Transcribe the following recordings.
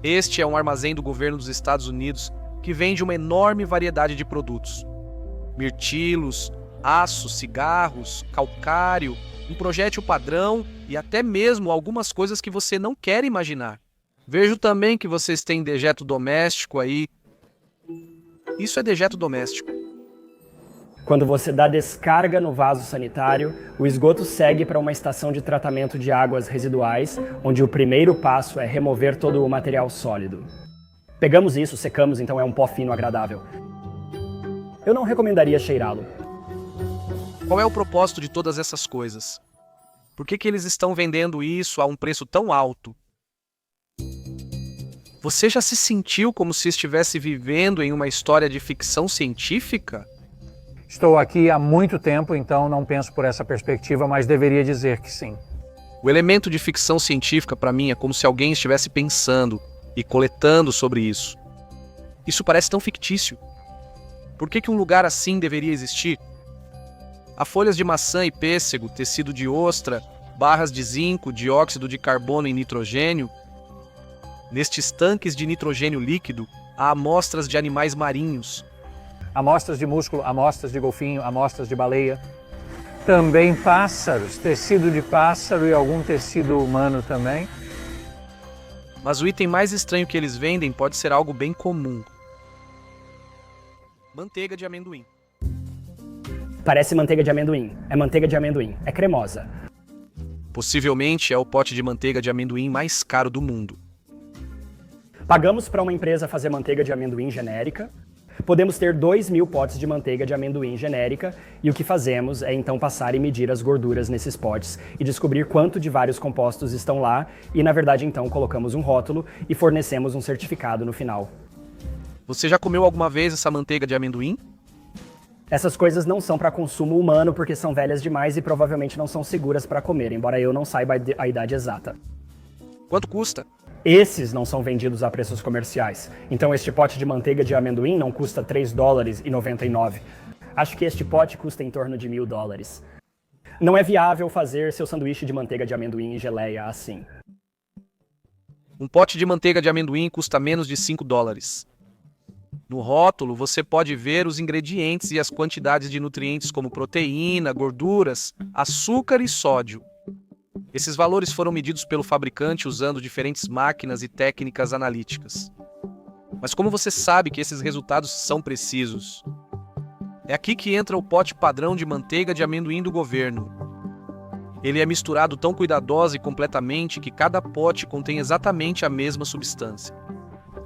Este é um armazém do governo dos Estados Unidos que vende uma enorme variedade de produtos. Mirtilos, aço, cigarros, calcário, um projétil padrão e até mesmo algumas coisas que você não quer imaginar. Vejo também que vocês têm dejeto doméstico aí. Isso é dejeto doméstico. Quando você dá descarga no vaso sanitário, o esgoto segue para uma estação de tratamento de águas residuais, onde o primeiro passo é remover todo o material sólido. Pegamos isso, secamos, então é um pó fino agradável. Eu não recomendaria cheirá-lo. Qual é o propósito de todas essas coisas? Por que eles estão vendendo isso a um preço tão alto? Você já se sentiu como se estivesse vivendo em uma história de ficção científica? Estou aqui há muito tempo, então não penso por essa perspectiva, mas deveria dizer que sim. O elemento de ficção científica para mim é como se alguém estivesse pensando e coletando sobre isso. Isso parece tão fictício. Por que um lugar assim deveria existir? Há folhas de maçã e pêssego, tecido de ostra, barras de zinco, dióxido de carbono e nitrogênio. Nestes tanques de nitrogênio líquido, há amostras de animais marinhos. Amostras de músculo, amostras de golfinho, amostras de baleia. Também pássaros, tecido de pássaro e algum tecido humano também. Mas o item mais estranho que eles vendem pode ser algo bem comum. Manteiga de amendoim. Parece manteiga de amendoim. É manteiga de amendoim. É cremosa. Possivelmente é o pote de manteiga de amendoim mais caro do mundo. Pagamos para uma empresa fazer manteiga de amendoim genérica. Podemos ter 2.000 potes de manteiga de amendoim genérica e o que fazemos é então passar e medir as gorduras nesses potes e descobrir quanto de vários compostos estão lá e, na verdade, então colocamos um rótulo e fornecemos um certificado no final. Você já comeu alguma vez essa manteiga de amendoim? Essas coisas não são para consumo humano porque são velhas demais e provavelmente não são seguras para comer, embora eu não saiba a idade exata. Quanto custa? Esses não são vendidos a preços comerciais. Então este pote de manteiga de amendoim não custa $3,99. Acho que este pote custa em torno de $1.000. Não é viável fazer seu sanduíche de manteiga de amendoim e geleia assim. Um pote de manteiga de amendoim custa menos de $5. No rótulo, você pode ver os ingredientes e as quantidades de nutrientes como proteína, gorduras, açúcar e sódio. Esses valores foram medidos pelo fabricante usando diferentes máquinas e técnicas analíticas. Mas como você sabe que esses resultados são precisos? É aqui que entra o pote padrão de manteiga de amendoim do governo. Ele é misturado tão cuidadosa e completamente que cada pote contém exatamente a mesma substância.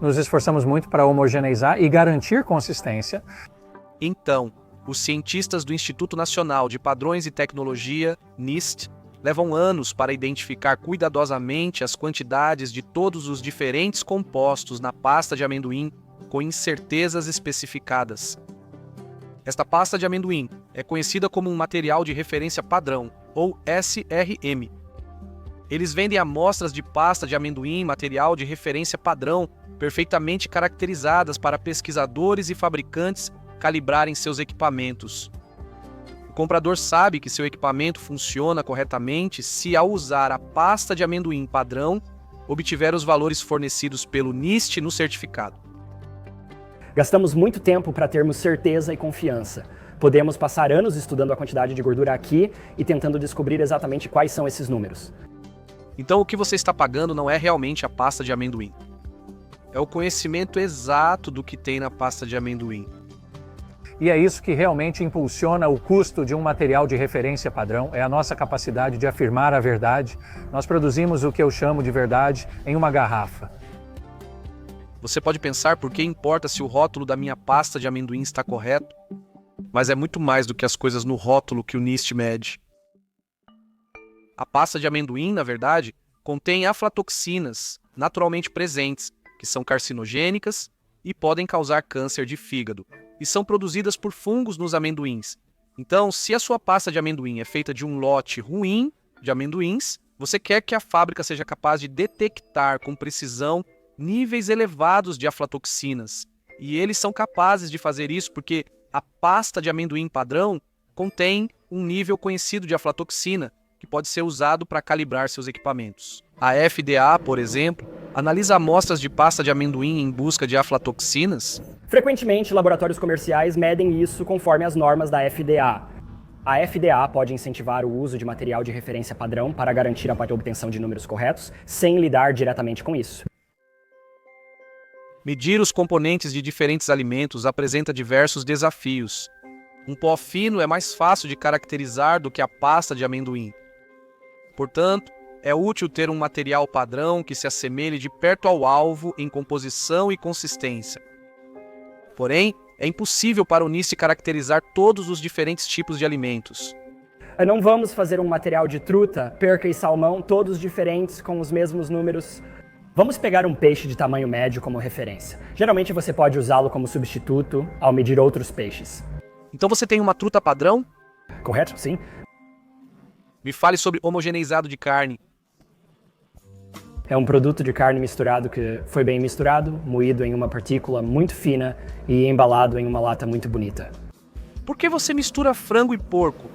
Nos esforçamos muito para homogeneizar e garantir consistência. Então, os cientistas do Instituto Nacional de Padrões e Tecnologia, NIST, levam anos para identificar cuidadosamente as quantidades de todos os diferentes compostos na pasta de amendoim com incertezas especificadas. Esta pasta de amendoim é conhecida como um material de referência padrão, ou SRM. Eles vendem amostras de pasta de amendoim material de referência padrão perfeitamente caracterizadas para pesquisadores e fabricantes calibrarem seus equipamentos. O comprador sabe que seu equipamento funciona corretamente se, ao usar a pasta de amendoim padrão, obtiver os valores fornecidos pelo NIST no certificado. Gastamos muito tempo para termos certeza e confiança. Podemos passar anos estudando a quantidade de gordura aqui e tentando descobrir exatamente quais são esses números. Então o que você está pagando não é realmente a pasta de amendoim. É o conhecimento exato do que tem na pasta de amendoim. E é isso que realmente impulsiona o custo de um material de referência padrão, é a nossa capacidade de afirmar a verdade. Nós produzimos o que eu chamo de verdade em uma garrafa. Você pode pensar por que importa se o rótulo da minha pasta de amendoim está correto, mas é muito mais do que as coisas no rótulo que o NIST mede. A pasta de amendoim, na verdade, contém aflatoxinas naturalmente presentes, que são carcinogênicas e podem causar câncer de fígado, e são produzidas por fungos nos amendoins. Então, se a sua pasta de amendoim é feita de um lote ruim de amendoins, você quer que a fábrica seja capaz de detectar com precisão níveis elevados de aflatoxinas. E eles são capazes de fazer isso porque a pasta de amendoim padrão contém um nível conhecido de aflatoxina, que pode ser usado para calibrar seus equipamentos. A FDA, por exemplo, analisa amostras de pasta de amendoim em busca de aflatoxinas? Frequentemente, laboratórios comerciais medem isso conforme as normas da FDA. A FDA pode incentivar o uso de material de referência padrão para garantir a obtenção de números corretos, sem lidar diretamente com isso. Medir os componentes de diferentes alimentos apresenta diversos desafios. Um pó fino é mais fácil de caracterizar do que a pasta de amendoim. Portanto, é útil ter um material padrão que se assemelhe de perto ao alvo em composição e consistência. Porém, é impossível para o NIST caracterizar todos os diferentes tipos de alimentos. Não vamos fazer um material de truta, perca e salmão, todos diferentes, com os mesmos números. Vamos pegar um peixe de tamanho médio como referência. Geralmente você pode usá-lo como substituto ao medir outros peixes. Então você tem uma truta padrão? Correto? Sim. Me fale sobre homogeneizado de carne. É um produto de carne misturado que foi bem misturado, moído em uma partícula muito fina e embalado em uma lata muito bonita. Por que você mistura frango e porco?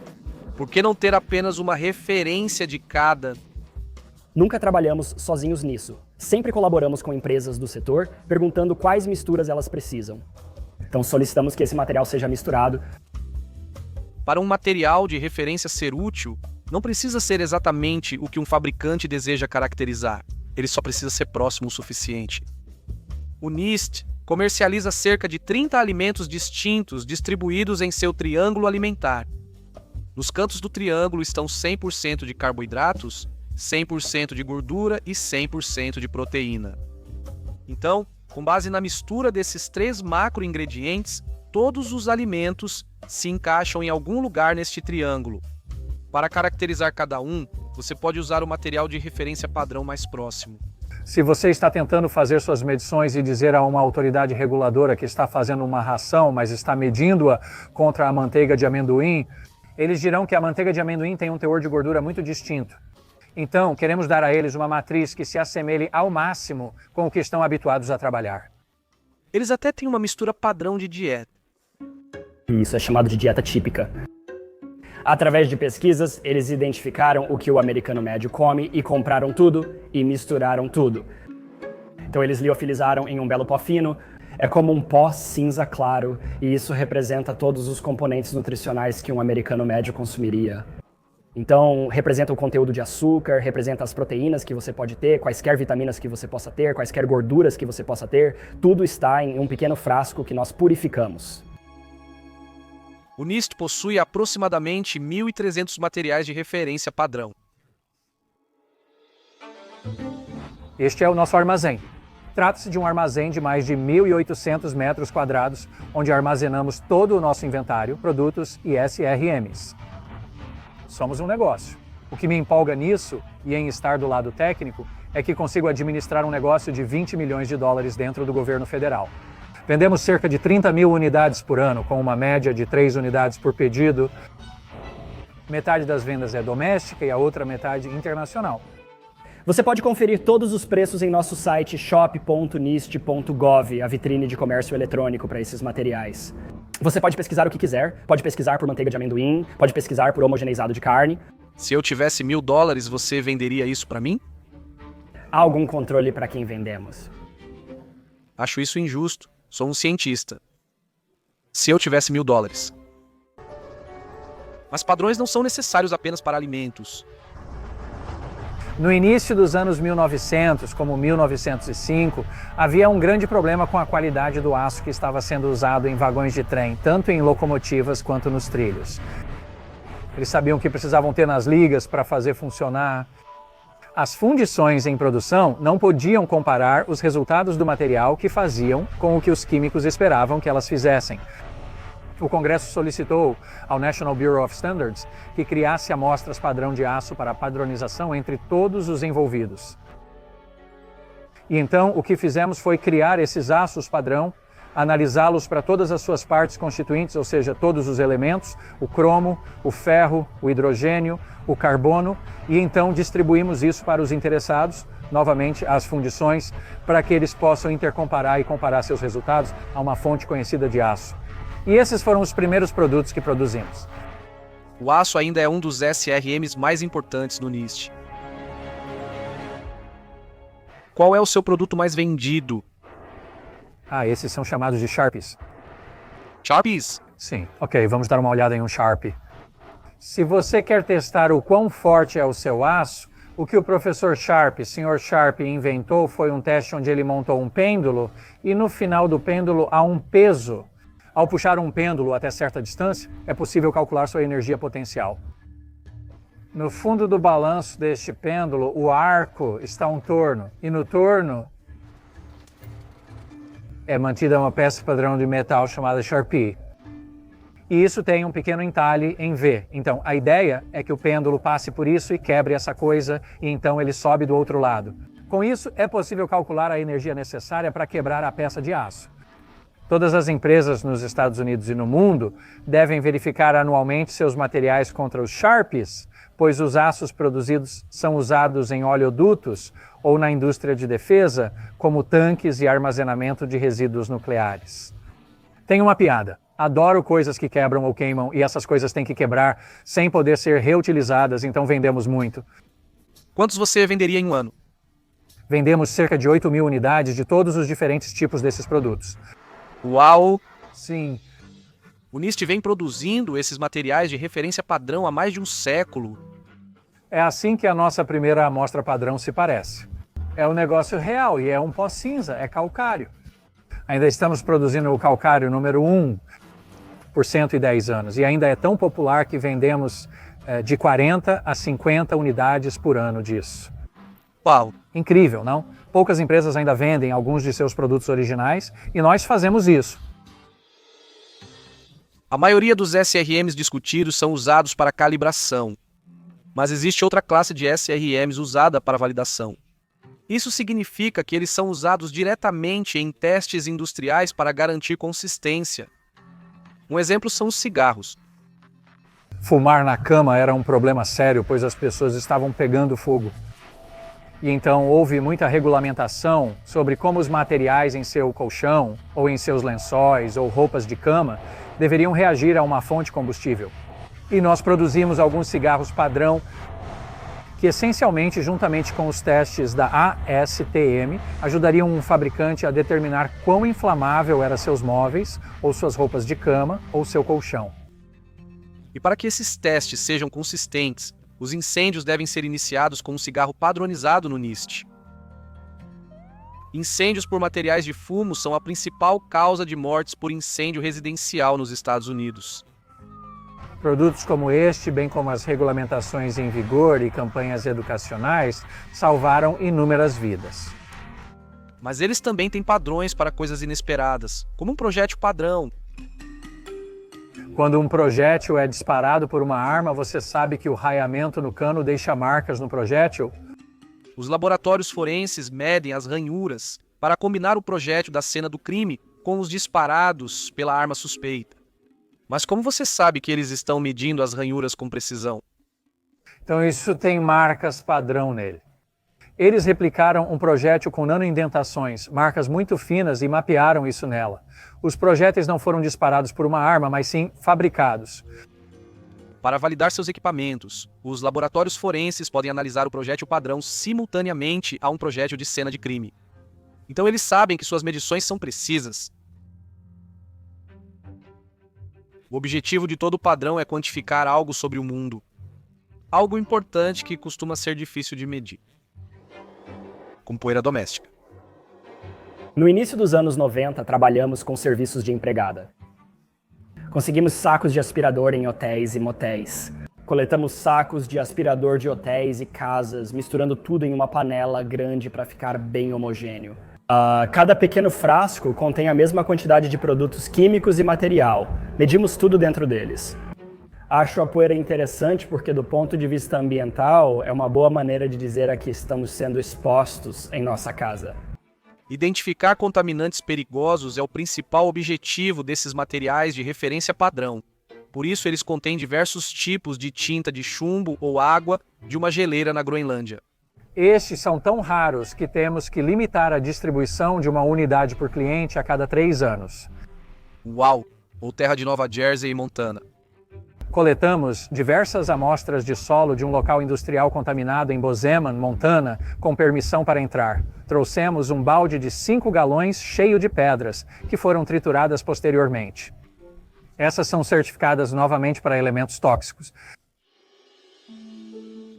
Por que não ter apenas uma referência de cada? Nunca trabalhamos sozinhos nisso. Sempre colaboramos com empresas do setor, perguntando quais misturas elas precisam. Então solicitamos que esse material seja misturado. Para um material de referência ser útil, não precisa ser exatamente o que um fabricante deseja caracterizar. Ele só precisa ser próximo o suficiente. O NIST comercializa cerca de 30 alimentos distintos distribuídos em seu triângulo alimentar. Nos cantos do triângulo estão 100% de carboidratos, 100% de gordura e 100% de proteína. Então, com base na mistura desses 3 macroingredientes, todos os alimentos se encaixam em algum lugar neste triângulo. Para caracterizar cada um, você pode usar o material de referência padrão mais próximo. Se você está tentando fazer suas medições e dizer a uma autoridade reguladora que está fazendo uma ração, mas está medindo-a contra a manteiga de amendoim, eles dirão que a manteiga de amendoim tem um teor de gordura muito distinto. Então, queremos dar a eles uma matriz que se assemelhe ao máximo com o que estão habituados a trabalhar. Eles até têm uma mistura padrão de dieta. Isso é chamado de dieta típica. Através de pesquisas, eles identificaram o que o americano médio come e compraram tudo e misturaram tudo. Então eles liofilizaram em um belo pó fino. É como um pó cinza claro e isso representa todos os componentes nutricionais que um americano médio consumiria. Então, representa o conteúdo de açúcar, representa as proteínas que você pode ter, quaisquer vitaminas que você possa ter, quaisquer gorduras que você possa ter. Tudo está em um pequeno frasco que nós purificamos. O NIST possui aproximadamente 1.300 materiais de referência padrão. Este é o nosso armazém. Trata-se de um armazém de mais de 1.800 metros quadrados, onde armazenamos todo o nosso inventário, produtos e SRMs. Somos um negócio. O que me empolga nisso, e em estar do lado técnico, é que consigo administrar um negócio de 20 milhões de dólares dentro do governo federal. Vendemos cerca de 30 mil unidades por ano, com uma média de 3 unidades por pedido. Metade das vendas é doméstica e a outra metade internacional. Você pode conferir todos os preços em nosso site shop.nist.gov, a vitrine de comércio eletrônico para esses materiais. Você pode pesquisar o que quiser, pode pesquisar por manteiga de amendoim, pode pesquisar por homogeneizado de carne. Se eu tivesse $1.000, você venderia isso para mim? Há algum controle para quem vendemos? Acho isso injusto. Sou um cientista. Se eu tivesse $1.000. Mas padrões não são necessários apenas para alimentos. No início dos anos 1900, como 1905, havia um grande problema com a qualidade do aço que estava sendo usado em vagões de trem, tanto em locomotivas quanto nos trilhos. Eles sabiam que precisavam ter nas ligas para fazer funcionar. As fundições em produção não podiam comparar os resultados do material que faziam com o que os químicos esperavam que elas fizessem. O Congresso solicitou ao National Bureau of Standards que criasse amostras padrão de aço para padronização entre todos os envolvidos. E então o que fizemos foi criar esses aços padrão, analisá-los para todas as suas partes constituintes, ou seja, todos os elementos, o cromo, o ferro, o hidrogênio, o carbono, e então distribuímos isso para os interessados, novamente as fundições, para que eles possam intercomparar e comparar seus resultados a uma fonte conhecida de aço. E esses foram os primeiros produtos que produzimos. O aço ainda é um dos SRMs mais importantes no NIST. Qual é o seu produto mais vendido? Esses são chamados de Sharpies. Sharpies? Sim. Ok, vamos dar uma olhada em um Sharpie. Se você quer testar o quão forte é o seu aço, o que o professor Sharp, Sr. Sharp, inventou foi um teste onde ele montou um pêndulo e no final do pêndulo há um peso. Ao puxar um pêndulo até certa distância, é possível calcular sua energia potencial. No fundo do balanço deste pêndulo, o arco está um torno, e no torno é mantida uma peça padrão de metal chamada Sharpie. E isso tem um pequeno entalhe em V. Então, a ideia é que o pêndulo passe por isso e quebre essa coisa, e então ele sobe do outro lado. Com isso, é possível calcular a energia necessária para quebrar a peça de aço. Todas as empresas nos Estados Unidos e no mundo devem verificar anualmente seus materiais contra os Sharpies, pois os aços produzidos são usados em oleodutos ou na indústria de defesa, como tanques e armazenamento de resíduos nucleares. Tem uma piada. Adoro coisas que quebram ou queimam e essas coisas têm que quebrar sem poder ser reutilizadas, então vendemos muito. Quantos você venderia em um ano? Vendemos cerca de 8.000 unidades de todos os diferentes tipos desses produtos. Uau! Sim. O NIST vem produzindo esses materiais de referência padrão há mais de um século. É assim que a nossa primeira amostra padrão se parece. É um negócio real e é um pó cinza, é calcário. Ainda estamos produzindo o calcário número 1 por 110 anos e ainda é tão popular que vendemos de 40 a 50 unidades por ano disso. Uau! Incrível, não? Poucas empresas ainda vendem alguns de seus produtos originais e nós fazemos isso. A maioria dos SRMs discutidos são usados para calibração, mas existe outra classe de SRMs usada para validação. Isso significa que eles são usados diretamente em testes industriais para garantir consistência. Um exemplo são os cigarros. Fumar na cama era um problema sério, pois as pessoas estavam pegando fogo. E então houve muita regulamentação sobre como os materiais em seu colchão, ou em seus lençóis, ou roupas de cama, deveriam reagir a uma fonte combustível. E nós produzimos alguns cigarros padrão que essencialmente, juntamente com os testes da ASTM, ajudariam um fabricante a determinar quão inflamável eram seus móveis, ou suas roupas de cama, ou seu colchão. E para que esses testes sejam consistentes, os incêndios devem ser iniciados com um cigarro padronizado no NIST. Incêndios por materiais de fumo são a principal causa de mortes por incêndio residencial nos Estados Unidos. Produtos como este, bem como as regulamentações em vigor e campanhas educacionais, salvaram inúmeras vidas. Mas eles também têm padrões para coisas inesperadas, como um projétil padrão. Quando um projétil é disparado por uma arma, você sabe que o raiamento no cano deixa marcas no projétil? Os laboratórios forenses medem as ranhuras para combinar o projétil da cena do crime com os disparados pela arma suspeita. Mas como você sabe que eles estão medindo as ranhuras com precisão? Então isso tem marcas padrão nele. Eles replicaram um projétil com nanoindentações, marcas muito finas e mapearam isso nela. Os projéteis não foram disparados por uma arma, mas sim fabricados. Para validar seus equipamentos, os laboratórios forenses podem analisar o projétil padrão simultaneamente a um projétil de cena de crime. Então eles sabem que suas medições são precisas. O objetivo de todo padrão é quantificar algo sobre o mundo. Algo importante que costuma ser difícil de medir. Como poeira doméstica. No início dos anos 90, trabalhamos com serviços de empregada. Conseguimos sacos de aspirador em hotéis e motéis. Coletamos sacos de aspirador de hotéis e casas, misturando tudo em uma panela grande para ficar bem homogêneo. Cada pequeno frasco contém a mesma quantidade de produtos químicos e material. Medimos tudo dentro deles. Acho a poeira interessante porque, do ponto de vista ambiental, é uma boa maneira de dizer a que estamos sendo expostos em nossa casa. Identificar contaminantes perigosos é o principal objetivo desses materiais de referência padrão. Por isso, eles contêm diversos tipos de tinta de chumbo ou água de uma geleira na Groenlândia. Estes são tão raros que temos que limitar a distribuição de uma unidade por cliente a cada 3 anos. Uau! Ou terra de Nova Jersey e Montana. Coletamos diversas amostras de solo de um local industrial contaminado em Bozeman, Montana, com permissão para entrar. Trouxemos um balde de 5 galões cheio de pedras, que foram trituradas posteriormente. Essas são certificadas novamente para elementos tóxicos.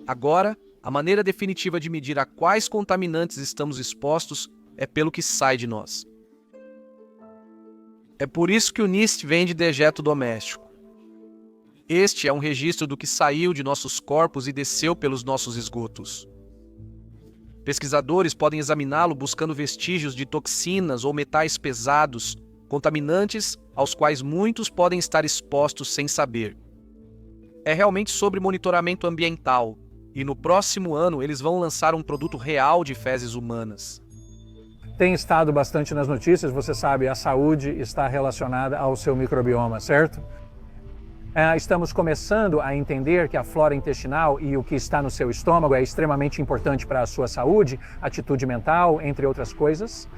Agora, a maneira definitiva de medir a quais contaminantes estamos expostos é pelo que sai de nós. É por isso que o NIST vende dejeto doméstico. Este é um registro do que saiu de nossos corpos e desceu pelos nossos esgotos. Pesquisadores podem examiná-lo buscando vestígios de toxinas ou metais pesados, contaminantes aos quais muitos podem estar expostos sem saber. É realmente sobre monitoramento ambiental, e no próximo ano eles vão lançar um produto real de fezes humanas. Tem estado bastante nas notícias, você sabe, a saúde está relacionada ao seu microbioma, certo? Estamos começando a entender que a flora intestinal e o que está no seu estômago é extremamente importante para a sua saúde, atitude mental, entre outras coisas.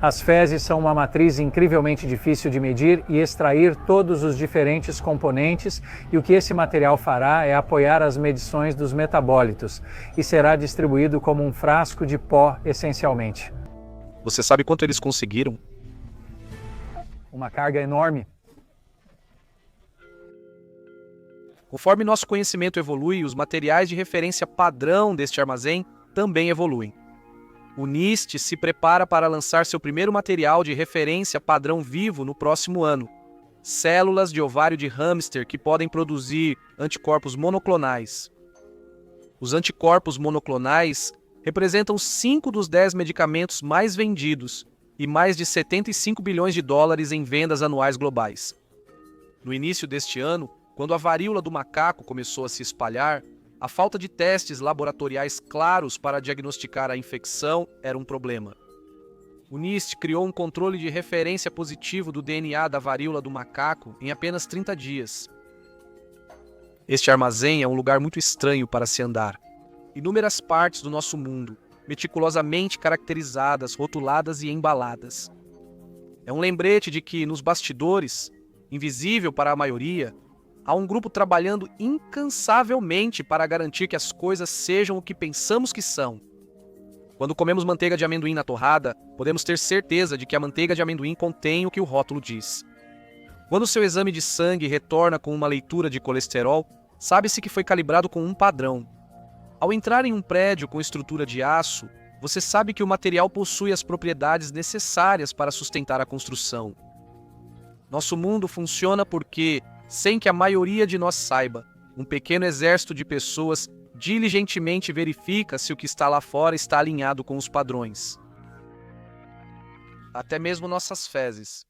As fezes são uma matriz incrivelmente difícil de medir e extrair todos os diferentes componentes, e o que esse material fará é apoiar as medições dos metabólitos e será distribuído como um frasco de pó, essencialmente. Você sabe quanto eles conseguiram? Uma carga enorme. Conforme nosso conhecimento evolui, os materiais de referência padrão deste armazém também evoluem. O NIST se prepara para lançar seu primeiro material de referência padrão vivo no próximo ano. Células de ovário de hamster que podem produzir anticorpos monoclonais. Os anticorpos monoclonais representam 5 dos 10 medicamentos mais vendidos e mais de 75 bilhões de dólares em vendas anuais globais. No início deste ano, quando a varíola do macaco começou a se espalhar, a falta de testes laboratoriais claros para diagnosticar a infecção era um problema. O NIST criou um controle de referência positivo do DNA da varíola do macaco em apenas 30 dias. Este armazém é um lugar muito estranho para se andar. Inúmeras partes do nosso mundo, meticulosamente caracterizadas, rotuladas e embaladas. É um lembrete de que, nos bastidores, invisível para a maioria, há um grupo trabalhando incansavelmente para garantir que as coisas sejam o que pensamos que são. Quando comemos manteiga de amendoim na torrada, podemos ter certeza de que a manteiga de amendoim contém o que o rótulo diz. Quando seu exame de sangue retorna com uma leitura de colesterol, sabe-se que foi calibrado com um padrão. Ao entrar em um prédio com estrutura de aço, você sabe que o material possui as propriedades necessárias para sustentar a construção. Nosso mundo funciona porque, sem que a maioria de nós saiba, um pequeno exército de pessoas diligentemente verifica se o que está lá fora está alinhado com os padrões. Até mesmo nossas fezes.